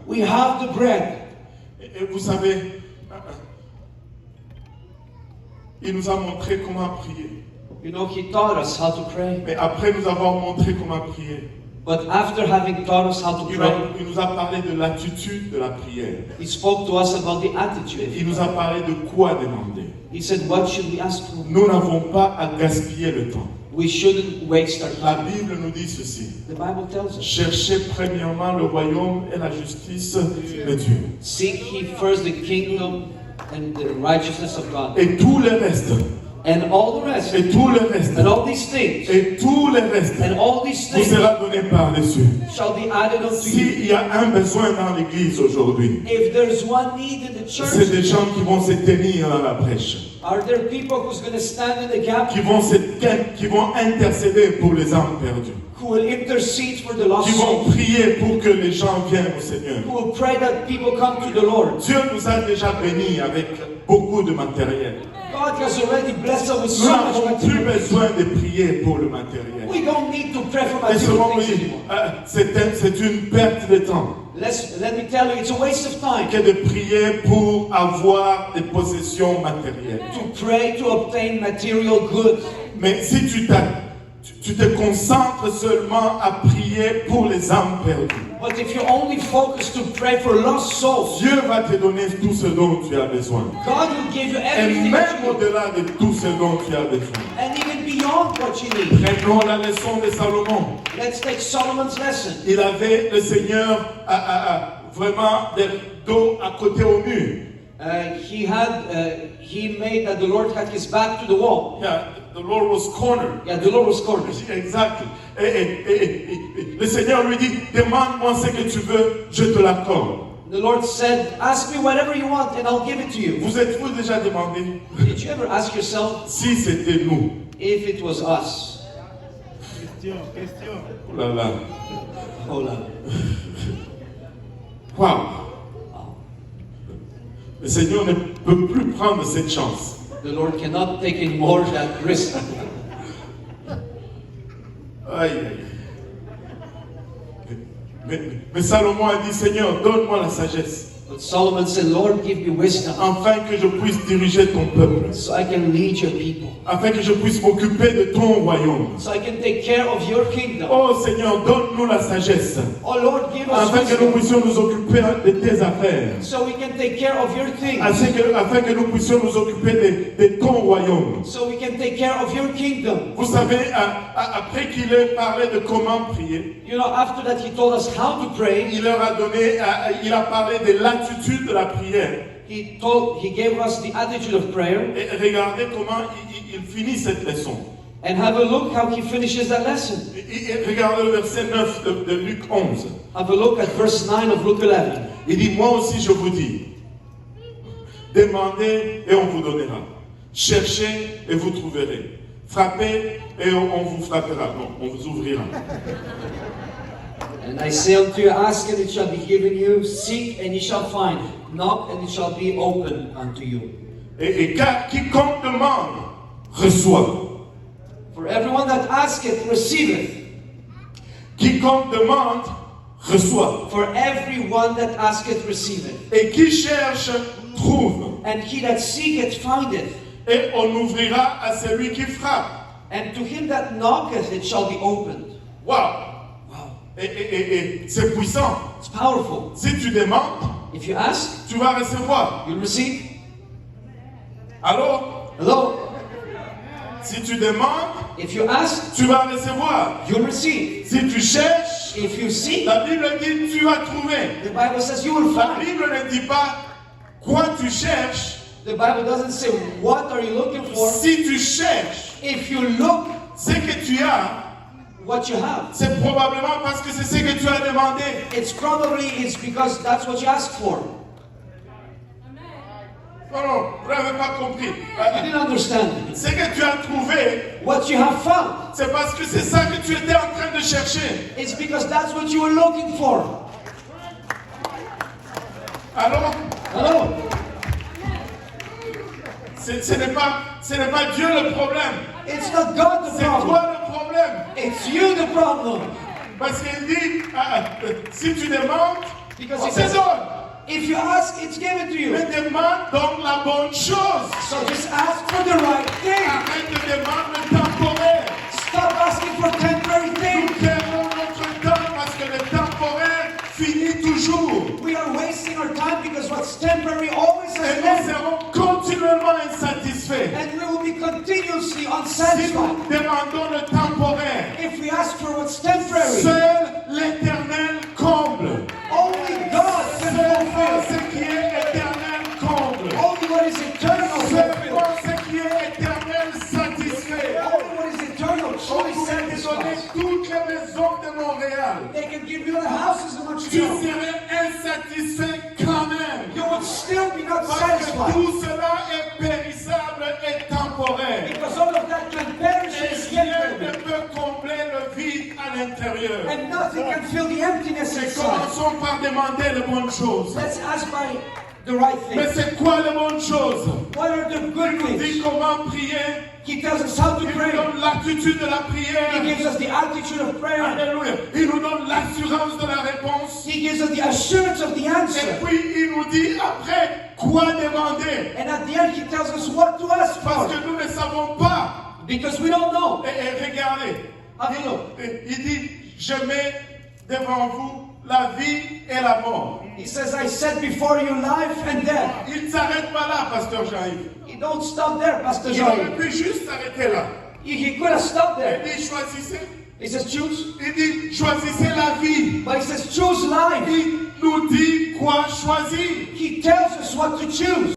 We have the bread. Et vous savez, il nous a montré comment prier. You know, he taught us how to pray. Mais après nous avoir montré comment prier, But after having taught us how to pray, il nous a parlé de l'attitude de la prière. he spoke to us about the attitude. Il nous a parlé de quoi demander. He said, what should we ask for? Nous n'avons pas à gaspiller le temps. We shouldn't waste our La time. Bible nous dit ceci. The Bible tells us, Cherchez premièrement le royaume et la justice de Dieu. seek ye first the kingdom and the righteousness of God. Et tout le reste, And all the rest, et tout le reste, and all these things, et tout le reste and all these vous things sera donné par-dessus. shall be added unto you. S'il y a un besoin dans l'église aujourd'hui, If there's one need in the c'est des church, gens qui vont se tenir à la brèche, are there people who's going to stand in the gap, qui vont intercéder pour les âmes perdues, who will intercede for the lost qui vont souls, prier pour que les gens viennent au Seigneur. who will pray that people come to the Lord? Dieu nous a déjà bénis avec beaucoup de matériel. God has already blessed us with Nous so much n'avons plus material. besoin de prier pour le matériel. We don't need to pray for Et selon material things lui, anymore. c'est une perte de temps Let me tell you, it's a waste of time que de prier pour avoir des possessions matérielles. to pray to obtain material goods. Mais si tu te concentres seulement à prier pour les âmes perdues, But if you only focus to pray for lost souls, Dieu va te donner tout ce dont tu as besoin. God will give you Et everything même that you need, au-delà de tout ce dont tu as besoin. and even beyond what you need. Prenons la leçon de Salomon. Let's take Solomon's lesson. Il avait le Seigneur vraiment des dos à côté au mur. He made that the Lord had his back to the wall. Yeah, the Lord was cornered. Yeah, the Lord was cornered. Exactly. Et le Seigneur lui dit, demande-moi ce que tu veux, je te l'accorde. The Lord said, ask me whatever you want and I'll give it to you. Vous êtes-vous déjà demandé Did you ever ask yourself si c'était nous? if it was us? Oh là là. Hold on. Wow. Le Seigneur ne peut plus prendre cette chance. The Lord cannot take any more that risk. Aïe, aïe. Mais Salomon a dit, Seigneur, donne-moi la sagesse, But Solomon said, Lord, give me wisdom afin que je puisse diriger ton peuple, so I can lead your people, afin que je puisse m'occuper de ton royaume. so I can take care of your kingdom. Oh Seigneur, donne-nous la sagesse, Oh Lord, give us afin que nous wisdom puissions nous occuper de tes affaires, so we can take care of your things, afin que nous puissions nous occuper de ton royaume. so we can take care of your kingdom. Vous savez, après qu'il ait parlé de comment prier, You know, after that he told us how to pray. il leur a donné, il a parlé de l'attitude de la prière. He gave us the attitude of prayer. Et regardez comment il finit cette leçon. And have a look how he finishes that lesson. Et regardez le verset 9 de Luc 11. Have a look at verse 9 of Luke 11. Il dit, moi aussi je vous dis, demandez et on vous donnera. Cherchez et vous trouverez. Frappez et on vous frappera. Non, on vous ouvrira. And I say unto you, ask and it shall be given you, seek and ye shall find, knock and it shall be opened unto you. Et car quiconque demande, reçoit. For everyone that asketh, receiveth. Quiconque demande, reçoit. For everyone that asketh, receiveth. Et qui cherche, trouve. And he that seeketh, findeth. Et on ouvrira à celui qui frappe. And to him that knocketh, it shall be opened. Wow! Wow, Et c'est puissant. it's powerful. Si tu demandes, If you ask, tu vas recevoir. you'll receive. Alors, Hello? si tu demandes, If you ask, tu vas recevoir. you'll receive. Si tu cherches, If you seek, la Bible dit tu vas trouver. the Bible says you will La find. Bible ne dit pas quoi tu cherches. The Bible doesn't say what are you looking for. Si tu cherches If you look, ce que tu as, what you have. c'est probablement parce que c'est ce que tu as demandé. It's because that's what you asked for. Non, vous n'avez pas compris. You didn't understand. Ce que tu as trouvé, What you have found. c'est parce que c'est ça que tu étais en train de chercher. It's because that's what you were looking for. Alors, Hello? ce n'est pas Dieu le problème. It's not God the C'est problem. toi le problème. It's you the problem. Parce qu'il dit, si tu demandes, Because On it te says, donne. if you ask, it's given to you. Mais demande donc la bonne chose. So just ask for the right thing. Arrête de demander le temporaire. Stop asking for temporary Nous things. perdons notre temps parce que le temporaire finit toujours. We are wasting our time because what's temporary always Et has an nous end. serons continuellement insatisfaits. And we will be continuously Si unsatisfied. nous demandons le temporaire, If we ask for what's temporary, seul l'Éternel comble. only God can Seulement fulfill. ce qui est éternel comble. Only what is eternal Seulement fulfill. ce qui est éternel satisfait. Only what is eternal On truly pourrait te donner satisfies. toutes les maisons de Montréal. They can give you the houses in Tu Montreal. serais insatisfait quand même. You would still be not Parce que satisfied. tout cela est périssable et temporaire. Because all of that can perish and Et is rien ne temporary. peut combler le vide à l'intérieur. And nothing can fill the emptiness Et inside. commençons par demander les bonnes choses. Let's ask by the right Mais thing. c'est quoi les bonnes choses? What are the good Il dit things? comment prier. He tells us how to Il nous pray. donne l'attitude de la He prière. gives us the attitude of prayer. Alléluia. Il nous donne l'assurance de la réponse. He gives us the assurance of the Et answer. puis il nous dit après quoi demander. And at the end, he tells us what to ask Parce for. que nous ne savons pas. Because we don't know. Et regardez. Have a look. Il dit, je mets devant vous la vie et la mort. He says, I set before you life and death. Il ne s'arrête pas là, pasteur Jean-Yves. He don't stop there, Pastor Il aurait Johnny. pu juste s'arrêter là. He could have stopped Il there. dit, choisissez. He says, choose. Il dit, choisissez la vie. But he says, choose life. Il nous dit quoi choisir. He tells us what to choose.